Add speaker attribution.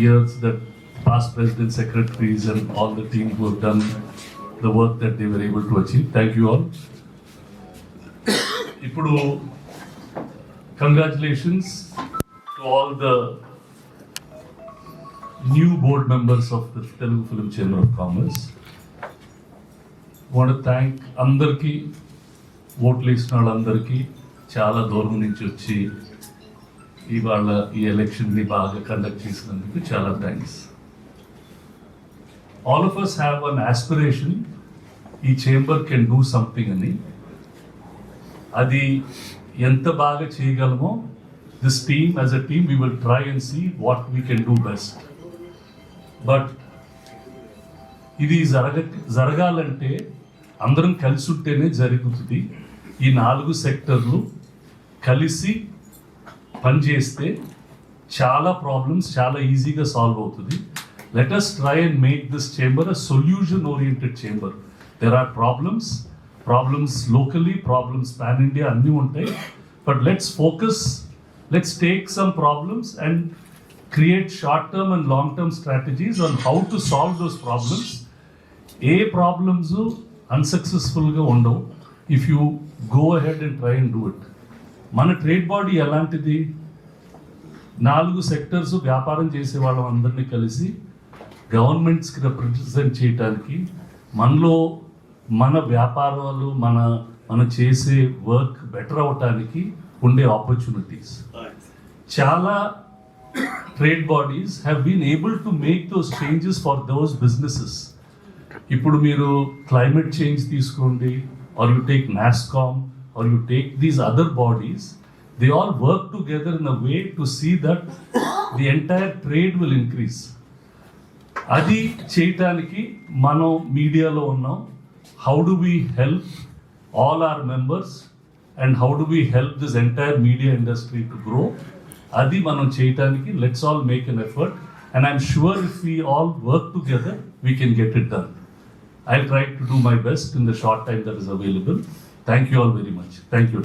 Speaker 1: years that past presidents, secretaries and all the team who have done the work that they were able to achieve. Thank you all. Ippudu congratulations to all the new board members of the Telugu Film Chamber of Commerce. Want to thank అందరికీ ఓట్లు వేసిన వాళ్ళందరికీ చాలా దూరం నుంచి వచ్చి ఇవాళ ఈ ఎలక్షన్ని బాగా కండక్ట్ చేసినందుకు చాలా thanks. All of us have an aspiration, ఈ చేంబర్ కెన్ డూ సంథింగ్ అని. అది ఎంత బాగా చేయగలమో this team as a team we will try and see what we can do best. But ఇది జరగాలంటే అందరం కలిసి ఉంటేనే జరుగుతుంది. ఈ 4 సెక్టర్లు కలిసి పనిచేస్తే చాలా ప్రాబ్లమ్స్ చాలా ఈజీగా సాల్వ్ అవుతుంది. Let us try and make this chamber a solution oriented chamber. There are problems locally, problems pan India, అన్నీ ఉంటాయి. But let's focus, let's take some problems and create short term and long term strategies on how to solve those problems. ఏ problems అన్సక్సెస్ఫుల్గా ఉండవు if you go ahead and try and do it. మన trade body ఎలాంటిది? 4 sectors వ్యాపారం చేసే వాళ్ళం అందరినీ కలిసి గవర్నమెంట్స్కి రిప్రజెంట్ చేయడానికి, మనలో మన వ్యాపారాలు మన చేసే వర్క్ బెటర్ అవ్వటానికి ఉండే ఆపర్చునిటీస్. చాలా trade bodies have been able to make those changes for those businesses. ఇప్పుడు మీరు క్లైమేట్ చేంజ్ తీసుకోండి, or you take NASSCOM, or you take these other bodies, they all work together in a way to see that the entire trade will increase. అది చేయటానికి మనం మీడియాలో ఉన్నాం. How do we help all our members and how do we help this entire media industry to grow? అది మనం చేయటానికి let's all make an effort and I'm sure if we all work together we can get it done. I'll try to do my best in the short time that is available. Thank you all very much. Thank you.